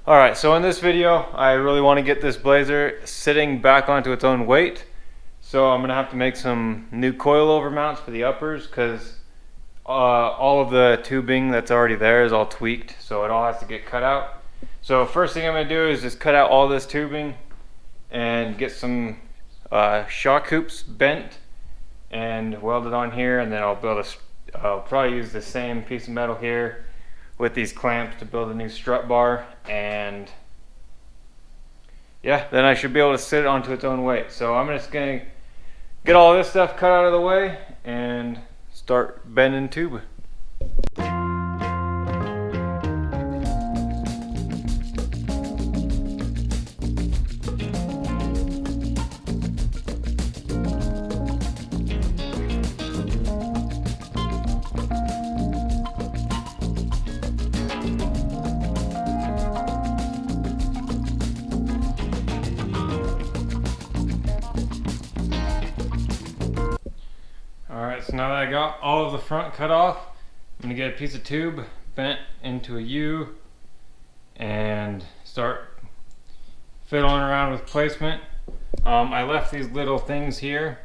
Alright, so in this video, I really want to get this blazer sitting back onto its own weight. So I'm going to have to make some new coilover mounts for the uppers because all of the tubing that's already there is all tweaked, so it all has to get cut out. So first thing I'm going to do is just cut out all this tubing and get some shock hoops bent and welded on here, and then I'll probably use the same piece of metal here with these clamps to build a new strut bar, and yeah, then I should be able to sit it onto its own weight. So I'm just gonna get all this stuff cut out of the way and start bending tube. Alright, so now that I got all of the front cut off, I'm going to get a piece of tube bent into a U and start fiddling around with placement. I left these little things here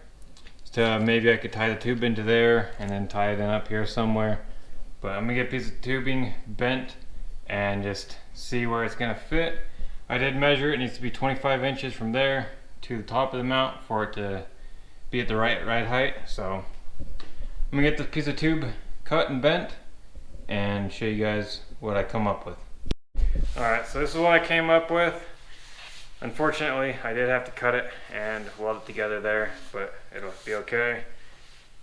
to maybe I could tie the tube into there and then tie it in up here somewhere. But I'm going to get a piece of tubing bent and just see where it's going to fit. I did measure it. It needs to be 25 inches from there to the top of the mount for it to be at the right height. So I'm gonna get this piece of tube cut and bent and show you guys what I come up with. Alright, so this is what I came up with. Unfortunately, I did have to cut it and weld it together there, but it'll be okay.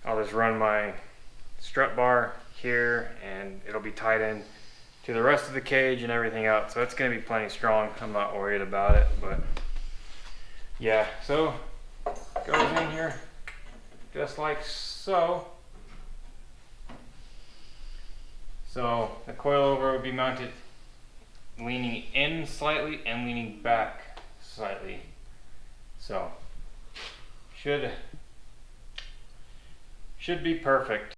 I'll just run my strut bar here and it'll be tied in to the rest of the cage and everything else. So it's gonna be plenty strong. I'm not worried about it, but yeah, so it goes in here just like so. So the coilover would be mounted leaning in slightly and leaning back slightly. So should be perfect.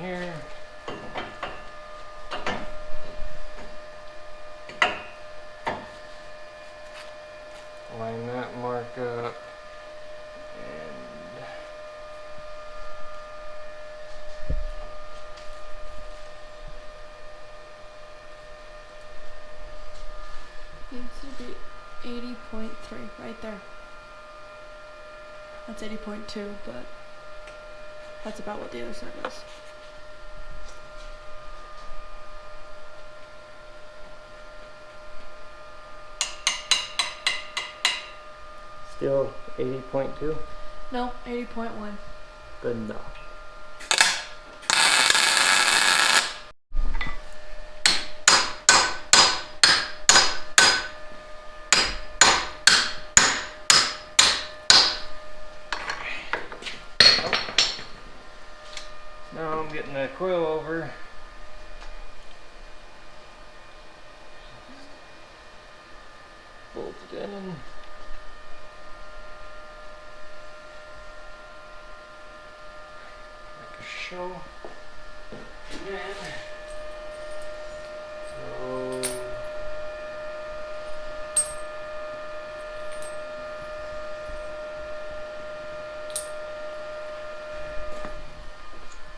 Here. Line that mark up and needs to be 80.3 right there. That's 80.2, but that's about what the other side is. still 80.2. No, 80.1. Good enough. Now I'm getting the coil over. Bolt it in. Like a show. Again. So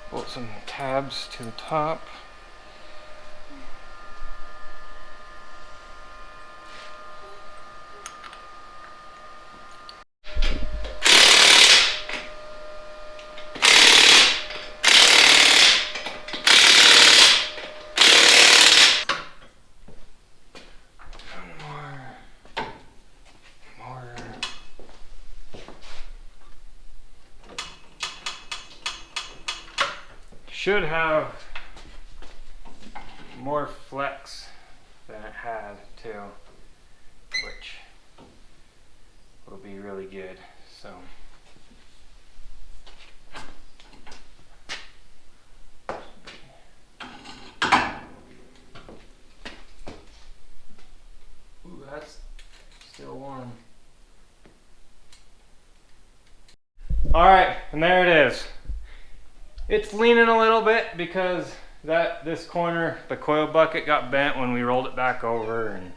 bolt some tabs to the top. should have more flex than it had too, which will be really good. So ooh, that's still warm. Alright, and there it is. It's leaning a little bit because this corner, the coil bucket got bent when we rolled it back over, and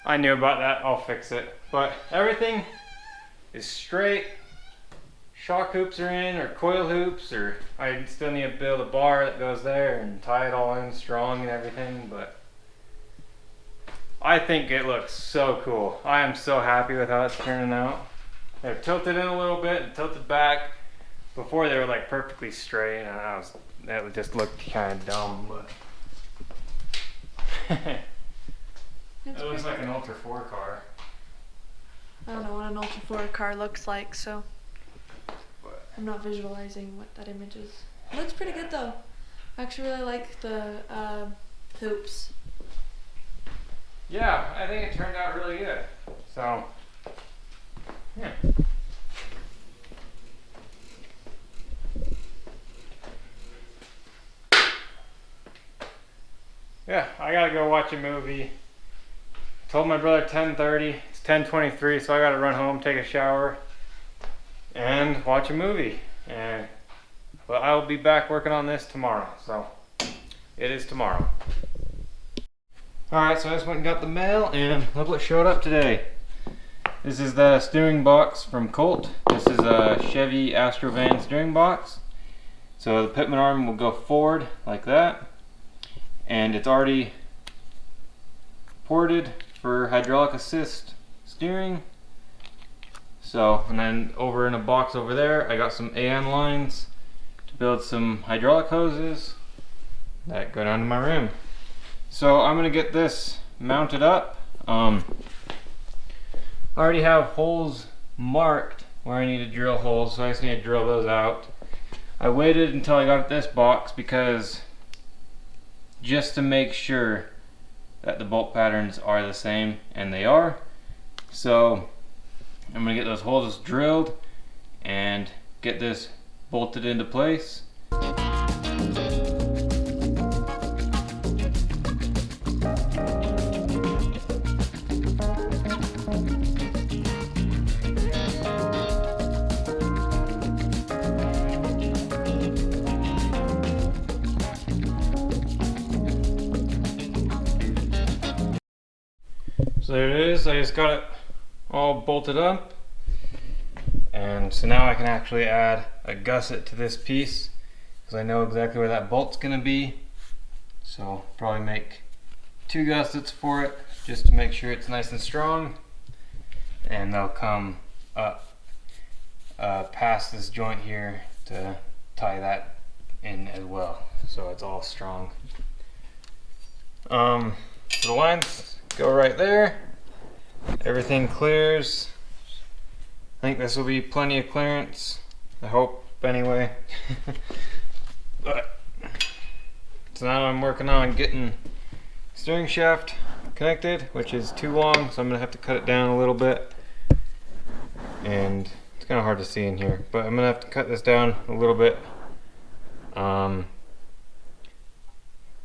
I knew about that. I'll fix it. But everything is straight. Shock hoops are in, or coil hoops, or I still need to build a bar that goes there and tie it all in strong and everything, but I think it looks so cool. I am so happy with how it's turning out. They're tilted in a little bit and tilted back. Before they were like perfectly straight, and that would just look kind of dumb, but it looks like an Ultra 4 car. I don't know what an Ultra 4 car looks like, so I'm not visualizing what that image is. It looks pretty good though. I actually really like the hoops. Yeah, I think it turned out really good. So, yeah. Yeah, I gotta go watch a movie. Told my brother 10:30. It's 10:23, so I gotta run home, take a shower, and watch a movie. But I'll be back working on this tomorrow. So it is tomorrow. All right, so I just went and got the mail, and look what showed up today. This is the steering box from Colt. This is a Chevy Astrovan steering box. So the Pitman arm will go forward like that. And it's already ported for hydraulic assist steering. So, and then over in a box over there, I got some AN lines to build some hydraulic hoses that go down to my rim. So I'm gonna get this mounted up. I already have holes marked where I need to drill holes, so I just need to drill those out. I waited until I got this box because just to make sure that the bolt patterns are the same, and they are. So I'm gonna get those holes drilled and get this bolted into place. So there it is. I just got it all bolted up, and so now I can actually add a gusset to this piece because I know exactly where that bolt's gonna be. So probably make 2 gussets for it just to make sure it's nice and strong, and they'll come up past this joint here to tie that in as well, so it's all strong. So the lines go right there. Everything clears. I think this will be plenty of clearance. I hope anyway. But so now I'm working on getting steering shaft connected, which is too long, so I'm gonna have to cut it down a little bit. And it's kind of hard to see in here, but I'm gonna have to cut this down a little bit.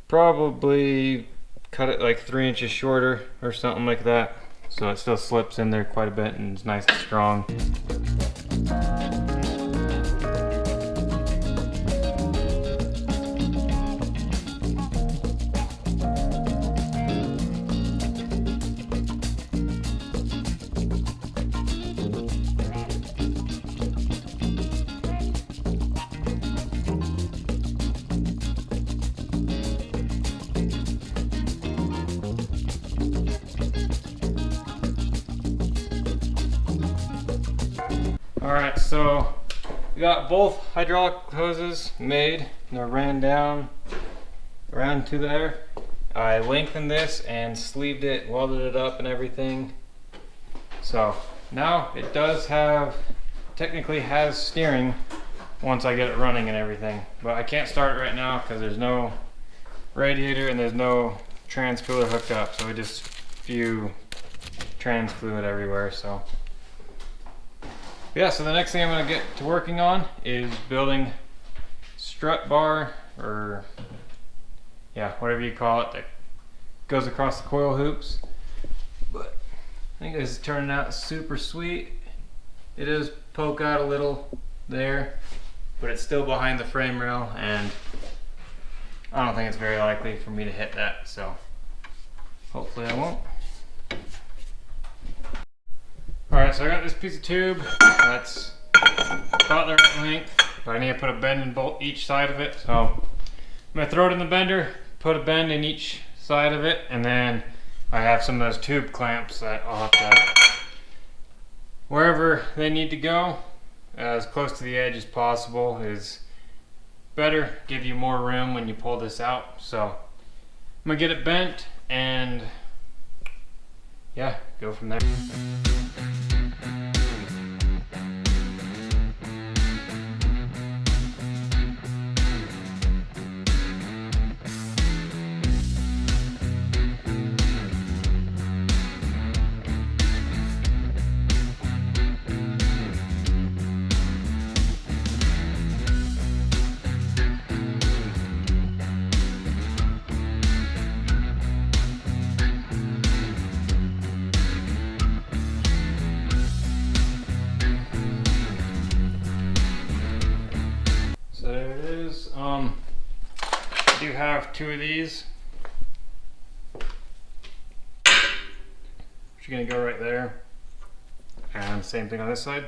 Probably cut it like 3 inches shorter or something like that, so it still slips in there quite a bit and it's nice and strong. Alright, so we got both hydraulic hoses made. They're ran down around to there. I lengthened this and sleeved it, welded it up and everything. So now it does have, technically has steering, once I get it running and everything. But I can't start it right now because there's no radiator and there's no trans cooler hooked up, so we just spew trans fluid everywhere. So yeah, so the next thing I'm going to get to working on is building strut bar, or yeah, whatever you call it, that goes across the coil hoops. But I think this is turning out super sweet. It does poke out a little there, but it's still behind the frame rail, and I don't think it's very likely for me to hit that, so hopefully I won't. Alright, so I got this piece of tube that's about the right length, but I need to put a bend in each side of it. So I'm going to throw it in the bender, put a bend in each side of it, and then I have some of those tube clamps that I'll have to, wherever they need to go, as close to the edge as possible is better, give you more room when you pull this out. So I'm gonna get it bent and yeah, go from there. So there it is. I do have two of these, which are gonna go right there, and same thing on this side.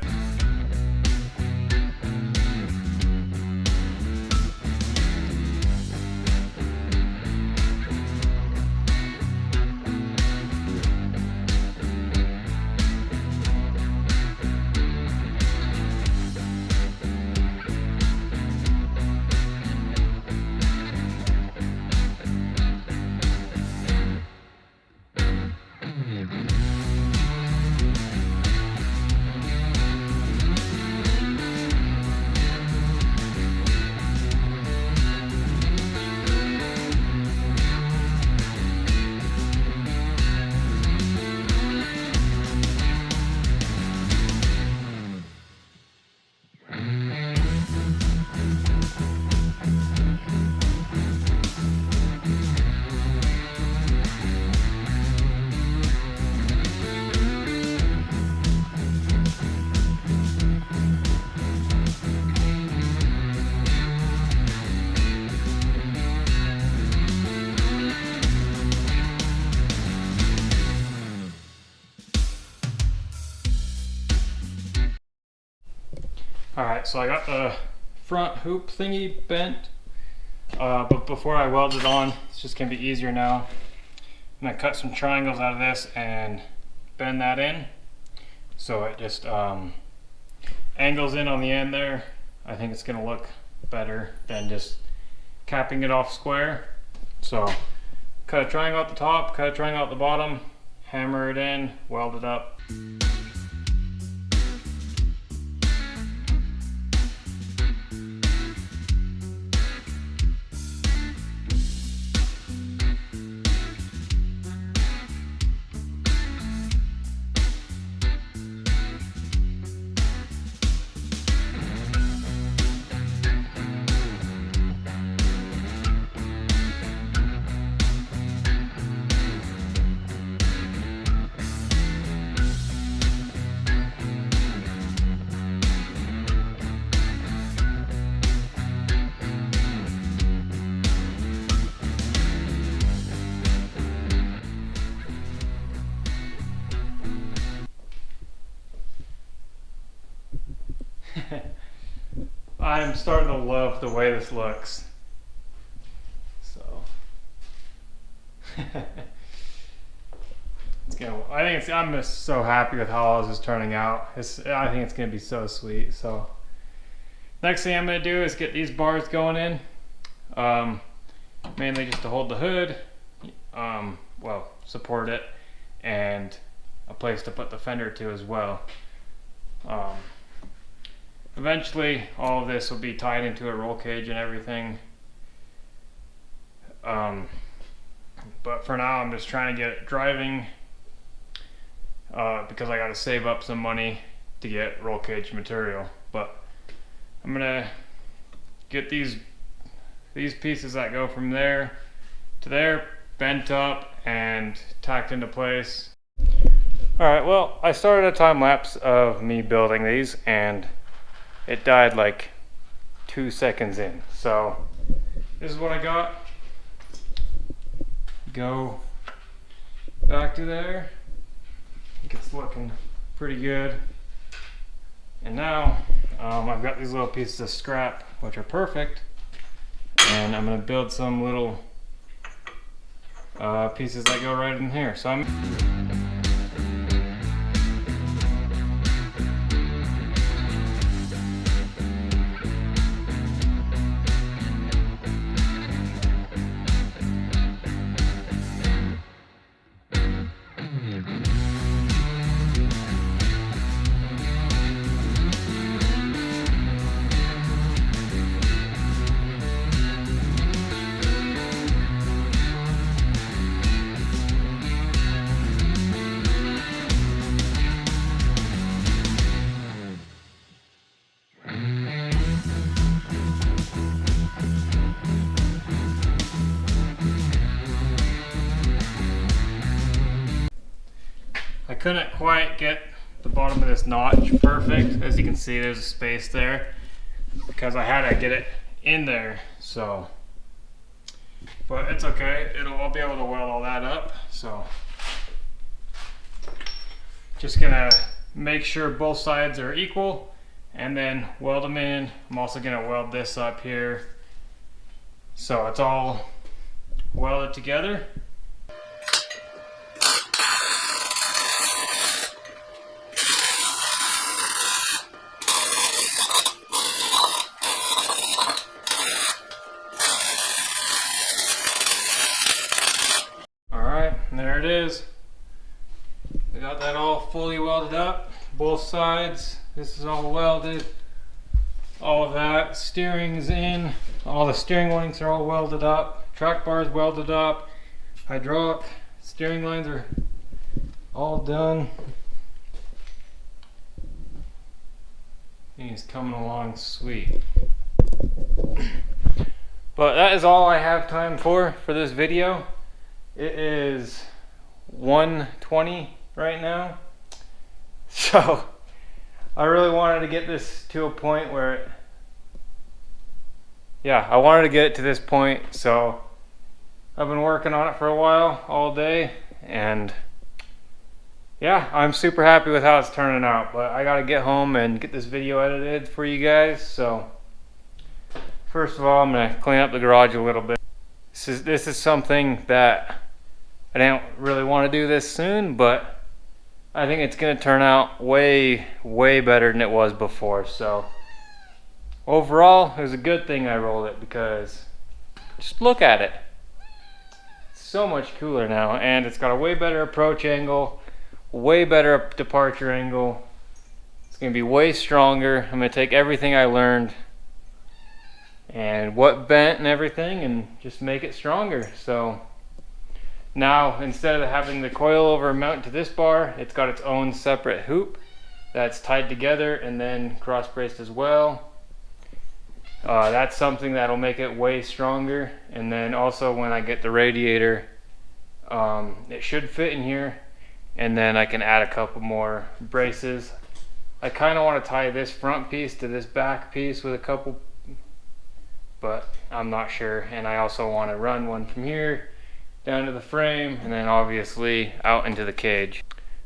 Alright, so I got the front hoop thingy bent, but before I weld it on, it's just going to be easier now. I'm going to cut some triangles out of this and bend that in, so it just angles in on the end there. I think it's going to look better than just capping it off square. So cut a triangle at the top, cut a triangle at the bottom, hammer it in, weld it up. I'm starting to love the way this looks. So it's gonna. I'm just so happy with how all this is turning out. I think it's gonna be so sweet. So next thing I'm gonna do is get these bars going in, mainly just to hold the hood, well, support it, and a place to put the fender to as well. eventually all of this will be tied into a roll cage and everything. But for now I'm just trying to get it driving because I got to save up some money to get roll cage material. But I'm gonna get these pieces that go from there to there bent up and tacked into place. Alright, well, I started a time lapse of me building these and it died like 2 seconds in. So this is what I got. Go back to there. I think it's looking pretty good. And now I've got these little pieces of scrap which are perfect, and I'm going to build some little pieces that go right in here. So I couldn't quite get the bottom of this notch perfect. As you can see, there's a space there because I had to get it in there. So, but it's okay. I'll be able to weld all that up. So, just gonna make sure both sides are equal and then weld them in. I'm also gonna weld this up here so it's all welded together. And there it is. I got that all fully welded up, both sides. This is all welded. All of that steering's in. All the steering links are all welded up. Track bars welded up. Hydraulic steering lines are all done. He's coming along sweet. But that is all I have time for this video. It is 1:20 right now, so I really wanted to get this to a point where I wanted to get it to this point, so I've been working on it for a while, all day, and yeah, I'm super happy with how it's turning out. But I gotta get home and get this video edited for you guys. So first of all, I'm gonna clean up the garage a little bit. This is something that I didn't really want to do this soon, but I think it's going to turn out way better than it was before. So overall, it was a good thing I rolled it because just look at it. It's so much cooler now, and it's got a way better approach angle, way better departure angle. It's going to be way stronger. I'm going to take everything I learned and what bent and everything and just make it stronger. So now, instead of having the coilover mount to this bar, it's got its own separate hoop that's tied together and then cross braced as well. That's something that'll make it way stronger. And then also when I get the radiator, it should fit in here, and then I can add a couple more braces. I kind of want to tie this front piece to this back piece with a couple, but I'm not sure. And I also want to run one from here down to the frame, and then obviously out into the cage.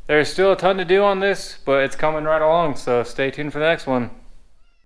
There's still a ton to do on this, but it's coming right along, so stay tuned for the next one.